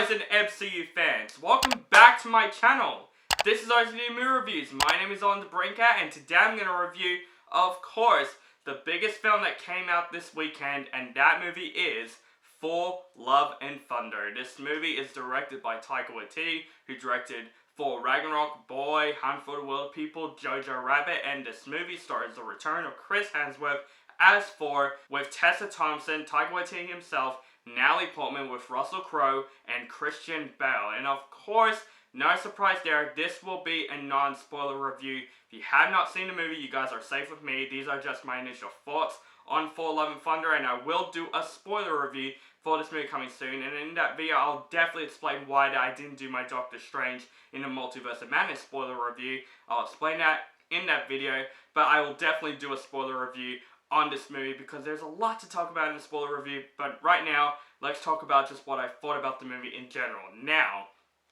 guys and MCU fans, welcome back to my channel. This is RCD Movie Reviews. My name is On the Brinkat, and today I'm going to review, of course, the biggest film that came out this weekend, and that movie is Thor, Love and Thunder. This movie is directed by Taika Waititi, who directed Thor Ragnarok, Boy, Hunt for the Wilderpeople, Jojo Rabbit, and this movie stars the return of Chris Hemsworth as Thor, with Tessa Thompson, Taika Waititi himself, Natalie Portman with Russell Crowe, and Christian Bale. And of course, no surprise there, this will be a non-spoiler review. If you have not seen the movie, you guys are safe with me. These are just my initial thoughts on Thor, Love and Thunder, and I will do a spoiler review for this movie coming soon. And in that video, I'll definitely explain why I didn't do my Doctor Strange in the Multiverse of Madness spoiler review. I'll explain that in that video, but I will definitely do a spoiler review on this movie because there's a lot to talk about in the spoiler review. But right now, let's talk about just what I thought about the movie in general. Now,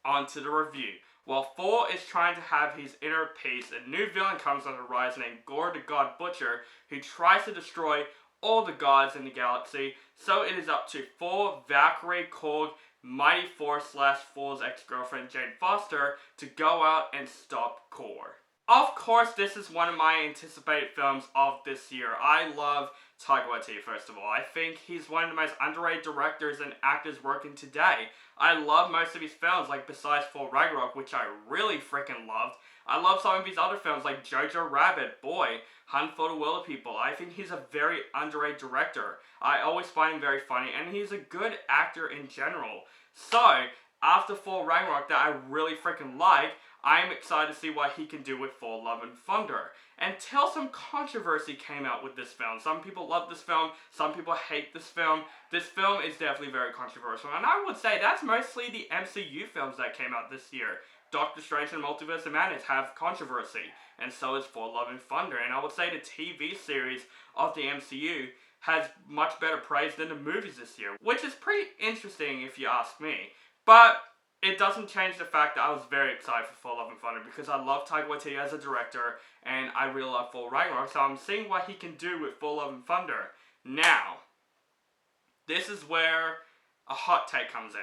on to the review. While Thor is trying to have his inner peace, a new villain comes on the rise named Gorr the God Butcher, who tries to destroy all the gods in the galaxy. So it is up to Thor, Valkyrie, Korg, Mighty Thor / Thor's ex-girlfriend Jane Foster to go out and stop Gorr. Of course, this is one of my anticipated films of this year. I love Taika Waititi, first of all. I think he's one of the most underrated directors and actors working today. I love most of his films, like besides Thor Ragnarok, which I really freaking loved. I love some of his other films, like Jojo Rabbit, Boy, Hunt for the Wilderpeople. I think he's a very underrated director. I always find him very funny, and he's a good actor in general. So, after Thor Ragnarok, that I really freaking like, I'm excited to see what he can do with Thor, Love and Thunder. Until some controversy came out with this film. Some people love this film, some people hate this film. This film is definitely very controversial, and I would say that's mostly the MCU films that came out this year. Doctor Strange and Multiverse of Madness have controversy, and so is Thor, Love and Thunder. And I would say the TV series of the MCU has much better praise than the movies this year, which is pretty interesting if you ask me. But it doesn't change the fact that I was very excited for Thor, Love and Thunder because I love Taika Waititi as a director and I really love Thor Ragnarok, so I'm seeing what he can do with Thor, Love and Thunder. Now, this is where a hot take comes in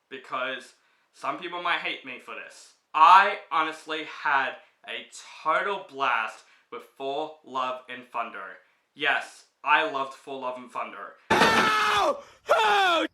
because some people might hate me for this. I honestly had a total blast with Thor, Love and Thunder. Yes, I loved Thor, Love and Thunder. Ow! Oh!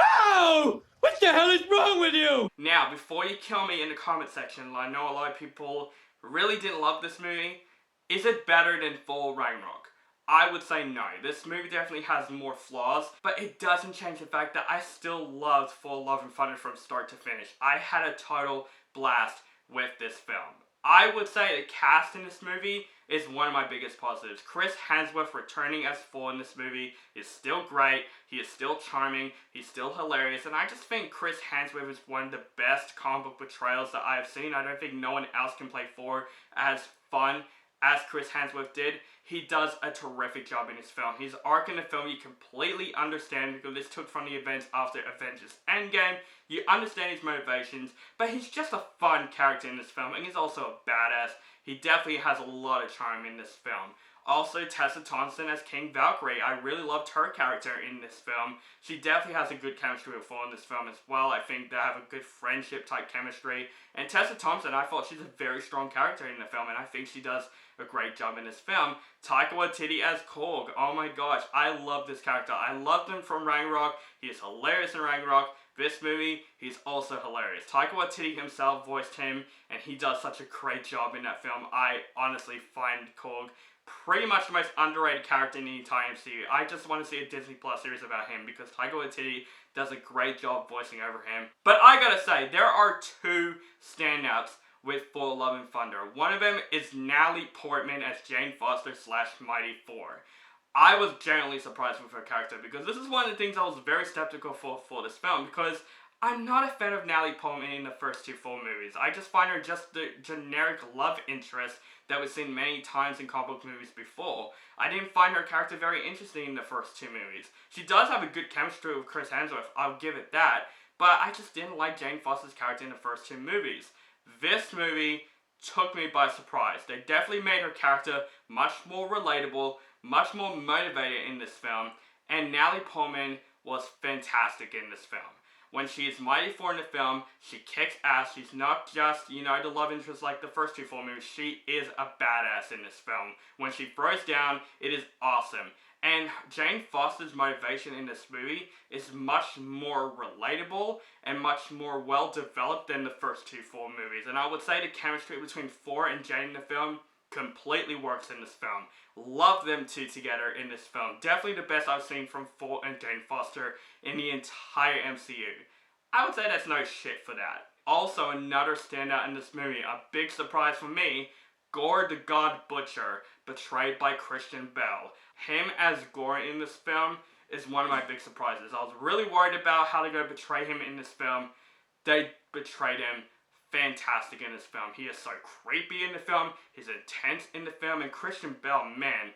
Ow! What the hell is wrong with you? Now, before you kill me in the comment section, I know a lot of people really didn't love this movie. Is it better than Thor Ragnarok? I would say no. This movie definitely has more flaws, but it doesn't change the fact that I still loved Thor, Love and Thunder from start to finish. I had a total blast with this film. I would say the cast in this movie is one of my biggest positives. Chris Hemsworth returning as Thor in this movie is still great. He is still charming. He's still hilarious. And I just think Chris Hemsworth is one of the best comic book portrayals that I have seen. I don't think no one else can play Thor as fun as Chris Hemsworth did. He does a terrific job in his film. His arc in the film you completely understand because this took from the events after Avengers Endgame. You understand his motivations, but he's just a fun character in this film, and he's also a badass. He definitely has a lot of charm in this film. Also, Tessa Thompson as King Valkyrie. I really loved her character in this film. She definitely has a good chemistry with Thor in this film as well. I think they have a good friendship type chemistry. And Tessa Thompson, I thought she's a very strong character in the film, and I think she does a great job in this film. Taika Waititi as Korg. Oh my gosh, I love this character. I loved him from Ragnarok. He is hilarious in Ragnarok. This movie, he's also hilarious. Taika Waititi himself voiced him, and he does such a great job in that film. I honestly find Korg pretty much the most underrated character in the entire MCU. I just want to see a Disney Plus series about him because Taika Waititi does a great job voicing over him. But I gotta say, there are two standouts with Thor, Love and Thunder. One of them is Natalie Portman as Jane Foster / Mighty Thor. I was genuinely surprised with her character because this is one of the things I was very skeptical for this film because I'm not a fan of Natalie Portman in the first two Thor movies. I just find her just the generic love interest that we've seen many times in comic book movies before. I didn't find her character very interesting in the first two movies. She does have a good chemistry with Chris Hemsworth, I'll give it that, but I just didn't like Jane Foster's character in the first two movies. This movie took me by surprise. They definitely made her character much more relatable, much more motivated in this film, and Natalie Portman was fantastic in this film. When she is mighty Thor in the film, she kicks ass. She's not just, the love interest like the first two Thor movies. She is a badass in this film. When she throws down, it is awesome. And Jane Foster's motivation in this movie is much more relatable and much more well developed than the first two Thor movies. And I would say the chemistry between Thor and Jane in the film completely works in this film. Love them two together in this film. Definitely the best I've seen from Thor and Jane Foster in the entire MCU. I would say that's no shit for that. Also, another standout in this movie, a big surprise for me, Gore the God Butcher, betrayed by Christian Bale. Him as Gore in this film is one of my big surprises. I was really worried about how they're going to betray him in this film. They betrayed him fantastic in this film. He is so creepy in the film, he's intense in the film, and Christian Bale, man,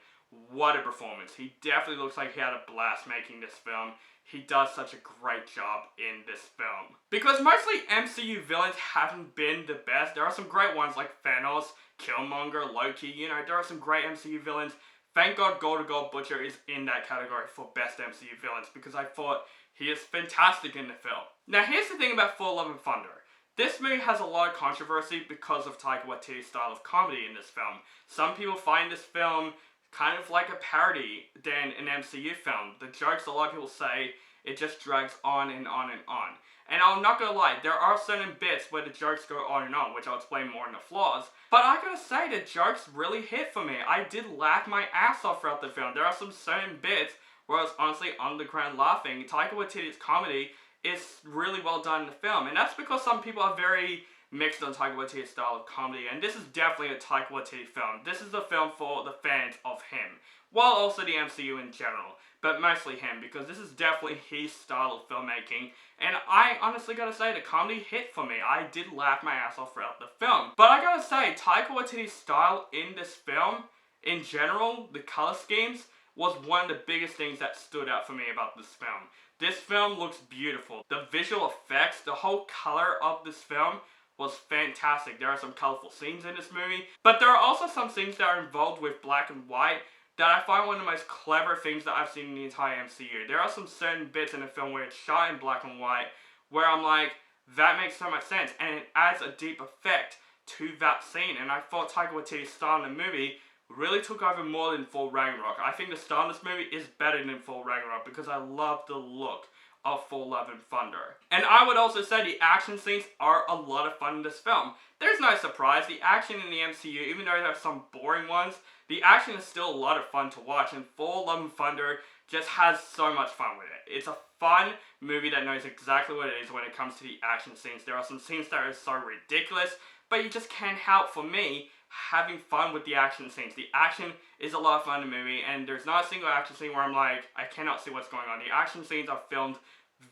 what a performance. He definitely looks like he had a blast making this film. He does such a great job in this film. Because mostly MCU villains haven't been the best. There are some great ones like Thanos, Killmonger, Loki, there are some great MCU villains. Thank God Gore the God Butcher is in that category for best MCU villains, because I thought he is fantastic in the film. Now here's the thing about Thor: Love and Thunder. This movie has a lot of controversy because of Taika Waititi's style of comedy in this film. Some people find this film kind of like a parody than an MCU film. The jokes, a lot of people say, it just drags on and on and on. And I'm not gonna lie, there are certain bits where the jokes go on and on, which I'll explain more in the flaws. But I gotta say, the jokes really hit for me. I did laugh my ass off throughout the film. There are some certain bits where I was honestly on the ground laughing. Taika Waititi's comedy is really well done in the film, and that's because some people are very mixed on Taika Waititi's style of comedy, and this is definitely a Taika Waititi film. This is a film for the fans of him, while also the MCU in general, but mostly him, because this is definitely his style of filmmaking, and I honestly gotta say, the comedy hit for me. I did laugh my ass off throughout the film. But I gotta say, Taika Waititi's style in this film, in general, the color schemes, was one of the biggest things that stood out for me about this film. This film looks beautiful. The visual effects, the whole color of this film was fantastic. There are some colorful scenes in this movie, but there are also some scenes that are involved with black and white that I find one of the most clever things that I've seen in the entire MCU. There are some certain bits in the film where it's shot in black and white where I'm like, that makes so much sense, and it adds a deep effect to that scene, and I thought Taika Waititi's style in the movie really took over more than Thor Ragnarok. I think the style of this movie is better than Thor Ragnarok because I love the look of Thor: Love and Thunder. And I would also say the action scenes are a lot of fun in this film. There's no surprise, the action in the MCU, even though there are some boring ones, the action is still a lot of fun to watch, and Thor: Love and Thunder just has so much fun with it. It's a fun movie that knows exactly what it is when it comes to the action scenes. There are some scenes that are so ridiculous, but you just can't help, for me, having fun with the action scenes. The action is a lot of fun in the movie, and there's not a single action scene where I'm like, I cannot see what's going on. The action scenes are filmed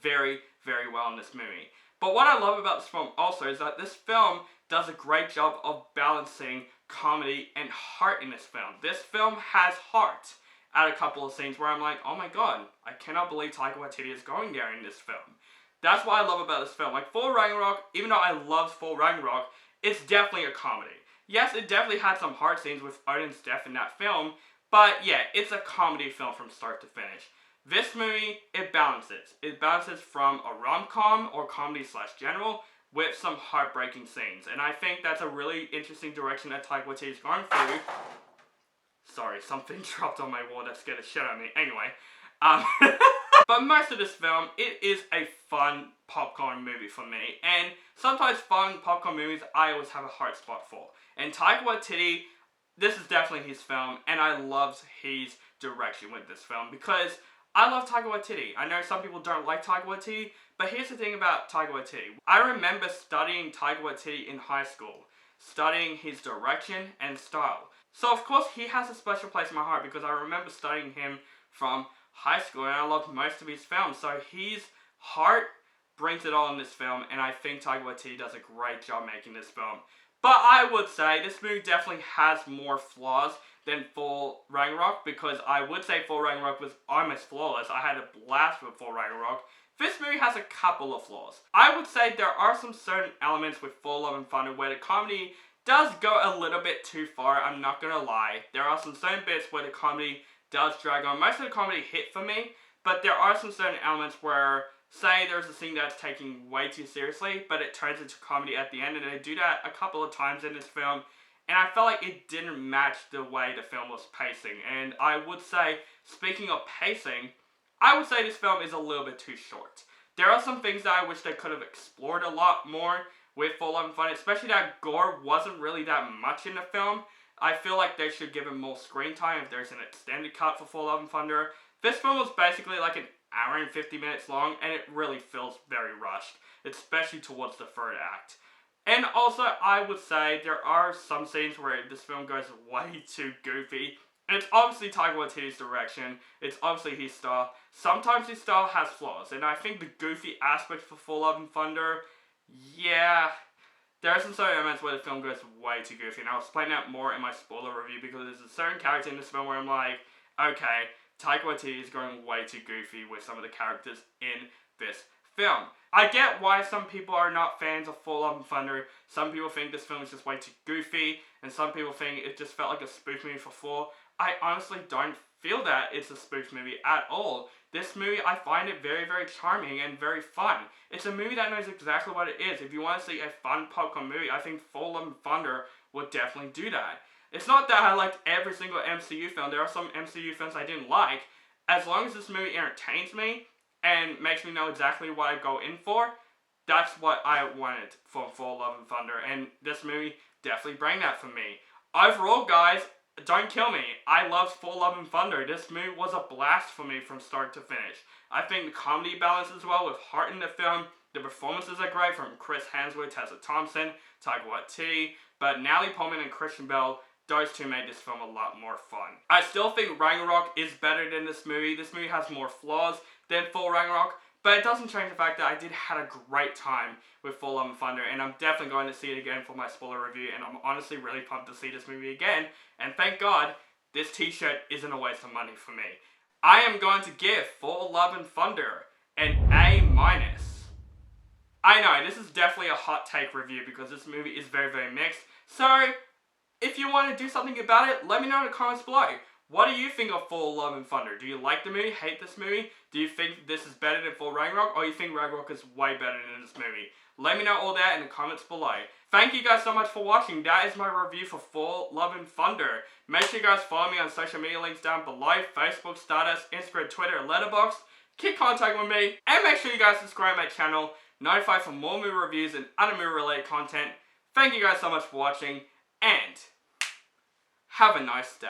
very, very well in this movie. But what I love about this film also is that this film does a great job of balancing comedy and heart in this film. This film has heart at a couple of scenes where I'm like, oh my god, I cannot believe Taika Waititi is going there in this film. That's what I love about this film. Like, Thor Ragnarok, even though I love Thor Ragnarok, it's definitely a comedy. Yes, it definitely had some hard scenes with Odin's death in that film, but yeah, it's a comedy film from start to finish. This movie, it balances. It balances from a rom-com or comedy/general with some heartbreaking scenes, and I think that's a really interesting direction that Taika Waititi is going through. Sorry, something dropped on my wall that scared the shit out of me. Anyway, but most of this film, it is a fun popcorn movie for me, and sometimes fun popcorn movies I always have a heart spot for. And Taika Waititi, this is definitely his film, and I loved his direction with this film because I love Taika Waititi. I know some people don't like Taika Waititi, but here's the thing about Taika Waititi. I remember studying Taika Waititi in high school, studying his direction and style. So of course he has a special place in my heart because I remember studying him from high school and I loved most of his films. So his heart brings it all in this film, and I think Taika Waititi does a great job making this film. But I would say this movie definitely has more flaws than Thor Ragnarok, because I would say Thor Ragnarok was almost flawless. I had a blast with Thor Ragnarok. This movie has a couple of flaws. I would say there are some certain elements with Thor: Love and Thunder where the comedy does go a little bit too far, I'm not gonna lie. There are some certain bits where the comedy does drag on. Most of the comedy hit for me, but there are some certain elements where say there's a scene that's taken way too seriously, but it turns into comedy at the end, and they do that a couple of times in this film, and I felt like it didn't match the way the film was pacing. And I would say, speaking of pacing, I would say this film is a little bit too short. There are some things that I wish they could have explored a lot more with For Love and Thunder, especially that gore wasn't really that much in the film. I feel like they should give him more screen time if there's an extended cut for For Love and Thunder. This film was basically like an hour and 50 minutes long, and it really feels very rushed, especially towards the third act. And also, I would say there are some scenes where this film goes way too goofy. And it's obviously Taika Waititi's direction. It's obviously his style. Sometimes his style has flaws. And I think the goofy aspect for For Love and Thunder, yeah, there are some certain elements where the film goes way too goofy. And I'll explain that more in my spoiler review, because there's a certain character in this film where I'm like, okay, Taika Waititi is going way too goofy with some of the characters in this film. I get why some people are not fans of For Love and Thunder. Some people think this film is just way too goofy, and some people think it just felt like a spoof movie for Thor. I honestly don't feel that it's a spoof movie at all. This movie, I find it very, very charming and very fun. It's a movie that knows exactly what it is. If you want to see a fun popcorn movie, I think For Love and Thunder would definitely do that. It's not that I liked every single MCU film. There are some MCU films I didn't like. As long as this movie entertains me and makes me know exactly what I go in for, that's what I wanted for Love and Thunder, and this movie definitely bring that for me. Overall, guys, don't kill me. I loved For Love and Thunder. This movie was a blast for me from start to finish. I think the comedy balances well with heart in the film. The performances are great from Chris Hemsworth, Tessa Thompson, Taika Waititi, but Natalie Portman and Christian Bale, those two made this film a lot more fun. I still think Ragnarok is better than this movie. This movie has more flaws than Thor Ragnarok, but it doesn't change the fact that I did have a great time with For Love and Thunder, and I'm definitely going to see it again for my spoiler review, and I'm honestly really pumped to see this movie again, and thank God this t-shirt isn't a waste of money for me. I am going to give For Love and Thunder an A-. I know, this is definitely a hot take review because this movie is very, very mixed, so if you want to do something about it, let me know in the comments below. What do you think of For Love and Thunder? Do you like the movie? Hate this movie? Do you think this is better than Thor Ragnarok? Or you think Ragnarok is way better than this movie? Let me know all that in the comments below. Thank you guys so much for watching. That is my review for For Love and Thunder. Make sure you guys follow me on social media links down below. Facebook, Stardust, Instagram, Twitter, and Letterboxd. Keep contacting with me. And make sure you guys subscribe to my channel. Notified for more movie reviews and other movie related content. Thank you guys so much for watching. And have a nice day.